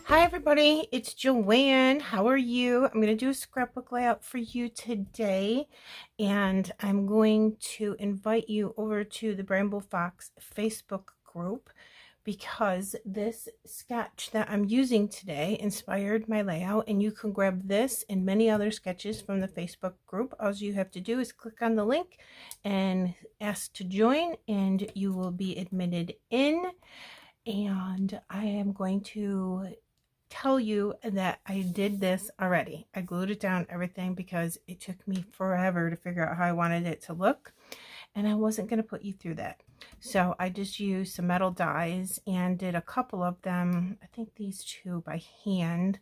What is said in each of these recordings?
Hi everybody, it's Joanne. How are you? I'm going to do a scrapbook layout for you today, and I'm going to invite you over to the Bramble Fox Facebook group because this sketch that I'm using today inspired my layout, and you can grab this and many other sketches from the Facebook group. All you have to do is click on the link and ask to join, and you will be admitted in. And I am going to tell you that I did this already. I glued it down, everything, because it took me forever to figure out how I wanted it to look, and I wasn't going to put you through that. So I just used some metal dies and did a couple of them, I think these two by hand,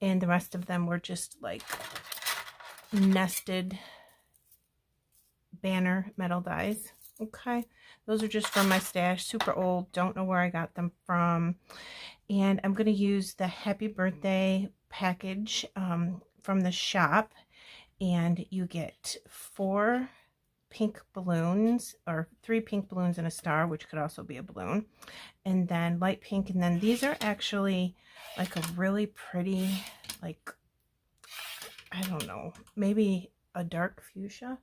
and the rest of them were just like nested banner metal dies. Okay, those are just from my stash, super old, don't know where I got them from. And I'm going to use the happy birthday package from the shop, and you get 4 pink balloons, or 3 pink balloons and a star, which could also be a balloon, and then light pink. And then these are actually like a really pretty, like, I don't know, maybe a dark fuchsia.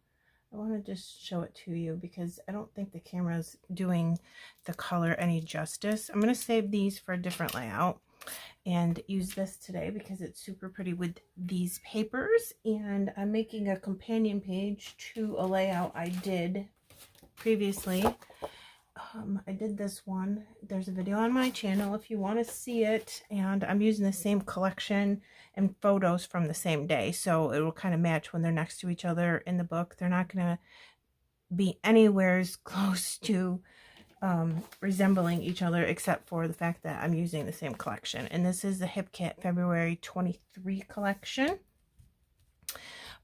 I want to just show it to you because I don't think the camera's doing the color any justice. I'm going to save these for a different layout and use this today because it's super pretty with these papers. And I'm making a companion page to a layout I did previously. I did this one. There's a video on my channel if you want to see it, and I'm using the same collection and photos from the same day, so it will kind of match when they're next to each other in the book. They're not going to be anywhere as close to resembling each other, except for the fact that I'm using the same collection. And this is the Hip Cat February 23 collection.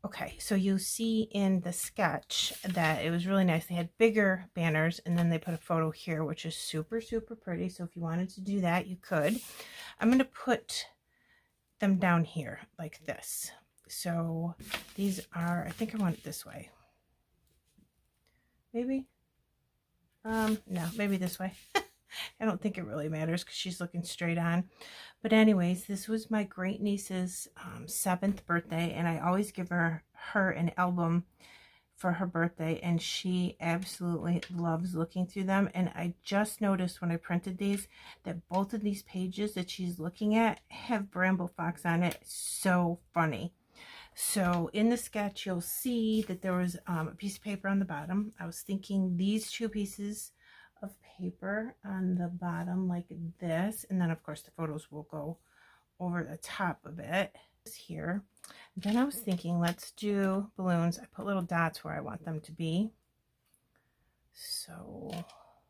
Okay, so you'll see in the sketch that it was really nice. They had bigger banners, and then they put a photo here, which is super, super pretty. So if you wanted to do that, you could. I'm going to put them down here like this. So these are, I think I want it this way. Maybe? No, maybe this way. I don't think it really matters because she's looking straight on. But anyways, this was my great niece's 7th birthday, and I always give her an album for her birthday, and she absolutely loves looking through them. And I just noticed when I printed these that both of these pages that she's looking at have Bramble Fox on it. So funny. So in the sketch, you'll see that there was a piece of paper on the bottom. I was thinking these 2 pieces of paper on the bottom like this, and then of course the photos will go over the top of it here. Then I was thinking, let's do balloons. I put little dots where I want them to be. So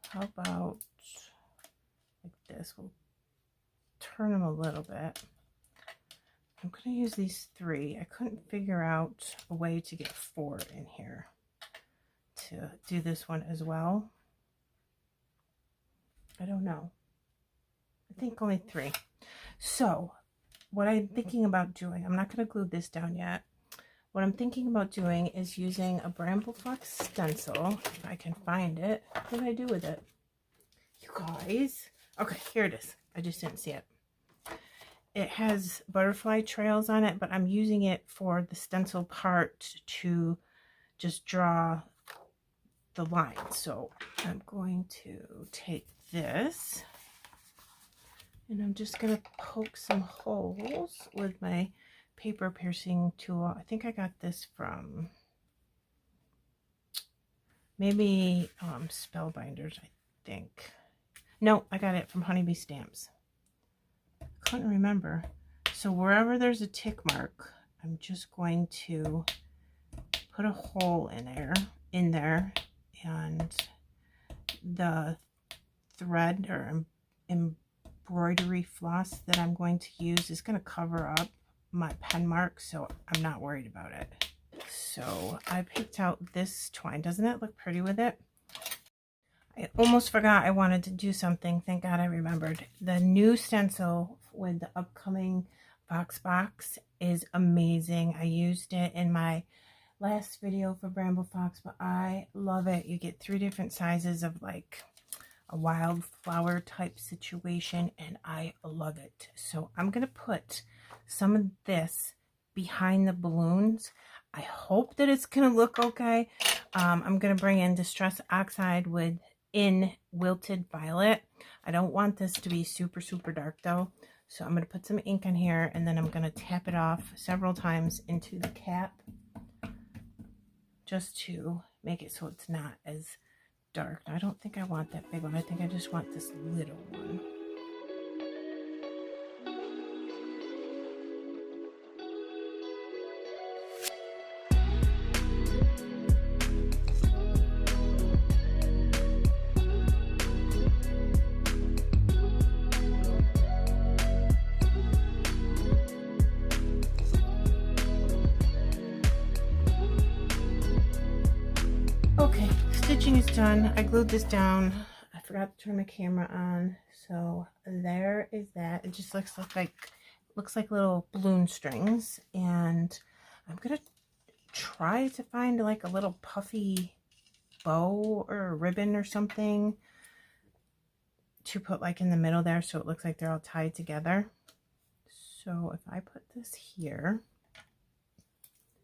how about like this? We'll turn them a little bit. I'm going to use these 3. I couldn't figure out a way to get 4 in here to do this one as well. I don't know. I think only 3. So what I'm thinking about doing, I'm not going to glue this down yet. What I'm thinking about doing is using a Bramble Fox stencil, if I can find it. What did I do with it? You guys. Okay, here it is. I just didn't see it. It has butterfly trails on it, but I'm using it for the stencil part to just draw the line. So I'm going to take this, and I'm just going to poke some holes with my paper piercing tool. I think I got this from maybe Spellbinders, I think. No, I got it from Honeybee Stamps. I couldn't remember. So wherever there's a tick mark, I'm just going to put a hole in there, and the thread or embroidery floss that I'm going to use is going to cover up my pen mark, so I'm not worried about it. So I picked out this twine. Doesn't it look pretty with it? I almost forgot I wanted to do something. Thank God I remembered. The new stencil with the upcoming Fox box is amazing. I used it in my last video for Bramble Fox, but I love it. You get 3 different sizes of like a wildflower type situation, and I love it. So I'm going to put some of this behind the balloons. I hope that it's going to look okay. I'm going to bring in Distress Oxide in Wilted Violet. I don't want this to be super, super dark though. So I'm going to put some ink in here, and then I'm going to tap it off several times into the cap just to make it so it's not as dark. I don't think I want that big one. I think I just want this little one. Okay, stitching is done. I glued this down. I forgot to turn my camera on. So there is that. It just looks like little balloon strings. And I'm gonna try to find like a little puffy bow or a ribbon or something to put like in the middle there so it looks like they're all tied together. So if I put this here,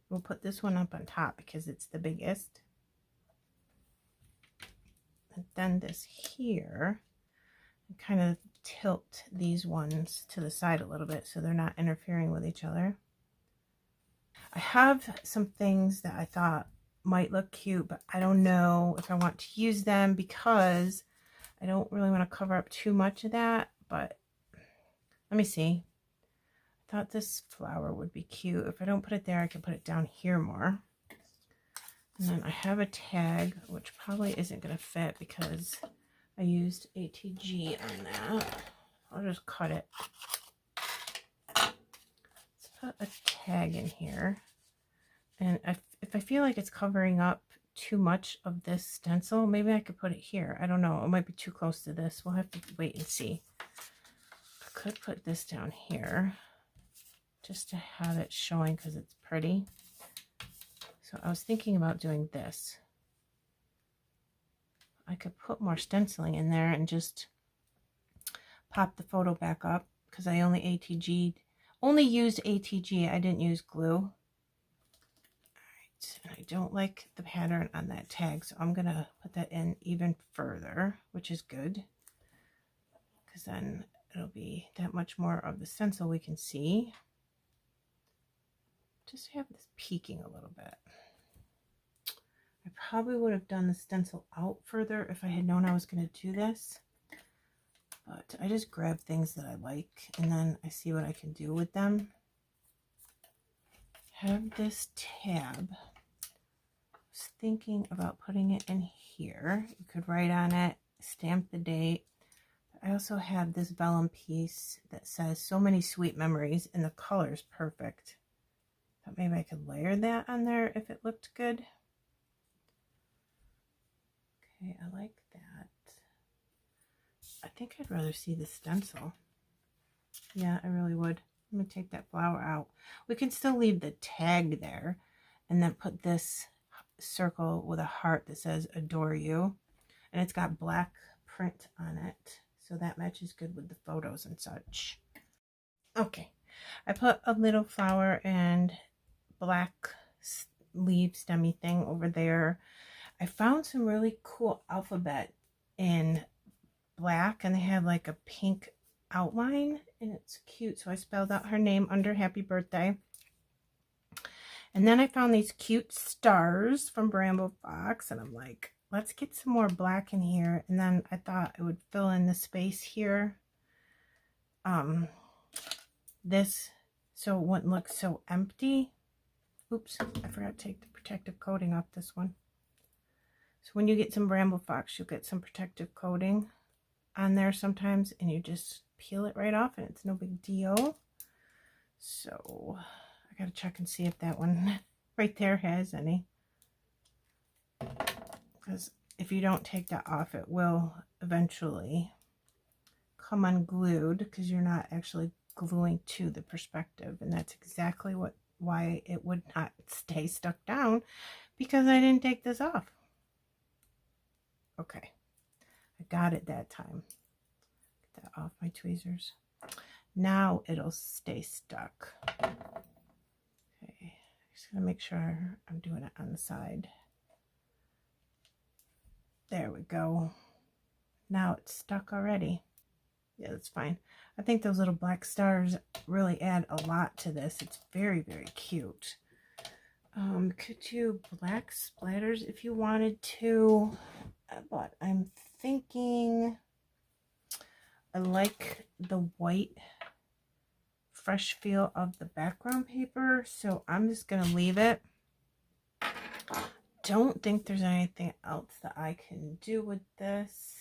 we'll put this one up on top because it's the biggest. And then this here, kind of tilt these ones to the side a little bit so they're not interfering with each other. I have some things that I thought might look cute, but I don't know if I want to use them because I don't really want to cover up too much of that. But let me see. I thought this flower would be cute. If I don't put it there, I can put it down here more. And then I have a tag, which probably isn't going to fit because I used ATG on that. I'll just cut it. Let's put a tag in here. And if I feel like it's covering up too much of this stencil, maybe I could put it here. I don't know. It might be too close to this. We'll have to wait and see. I could put this down here just to have it showing because it's pretty. So I was thinking about doing this. I could put more stenciling in there and just pop the photo back up because I only used ATG. I didn't use glue. All right, and I don't like the pattern on that tag, so I'm gonna put that in even further, which is good because then it'll be that much more of the stencil we can see. Just have this peeking a little bit. I probably would have done the stencil out further if I had known I was going to do this. But I just grab things that I like and then I see what I can do with them. Have this tab. I was thinking about putting it in here. You could write on it, stamp the date. I also have this vellum piece that says so many sweet memories, and the color is perfect. Thought maybe I could layer that on there if it looked good. Okay, I like that. I think I'd rather see the stencil. Yeah, I really would. Let me take that flower out. We can still leave the tag there and then put this circle with a heart that says adore you. And it's got black print on it. So that matches good with the photos and such. Okay, I put a little flower and black leaf stemmy thing over there. I found some really cool alphabet in black and they have like a pink outline and it's cute. So I spelled out her name under happy birthday. And then I found these cute stars from Bramble Fox and I'm like, let's get some more black in here. And then I thought it would fill in the space here. This, so it wouldn't look so empty. Oops, I forgot to take the protective coating off this one. So when you get some Bramble Fox, you'll get some protective coating on there sometimes, and you just peel it right off, and it's no big deal. So I gotta check and see if that one right there has any. Because if you don't take that off, it will eventually come unglued because you're not actually gluing to the perspective. And that's exactly why it would not stay stuck down, because I didn't take this off. Okay, I got it that time. Get that off my tweezers. Now it'll stay stuck. Okay, just gonna make sure I'm doing it on the side. There we go. Now it's stuck already. Yeah, that's fine. I think those little black stars really add a lot to this. It's very, very cute. Could do black splatters if you wanted to, but I'm thinking I like the white fresh feel of the background paper, so I'm just gonna leave it. Don't think there's anything else that I can do with this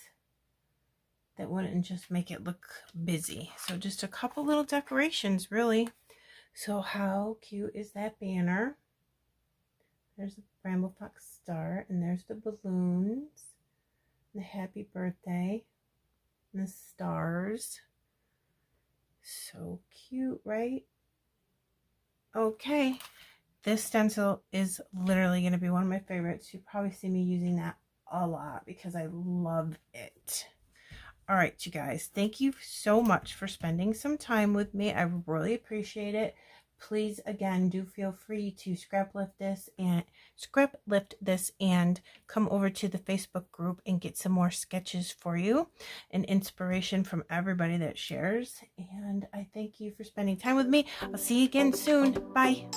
that wouldn't just make it look busy. So just a couple little decorations, really. So how cute is that banner? There's the Bramble Fox star, and there's the balloons, the happy birthday, and the stars. So cute, right? Okay, this stencil is literally going to be one of my favorites. You probably see me using that a lot because I love it. All right, you guys, thank you so much for spending some time with me. I really appreciate it. Please, again, do feel free to scrap lift this and come over to the Facebook group and get some more sketches for you and inspiration from everybody that shares. And I thank you for spending time with me. I'll see you again soon. Bye.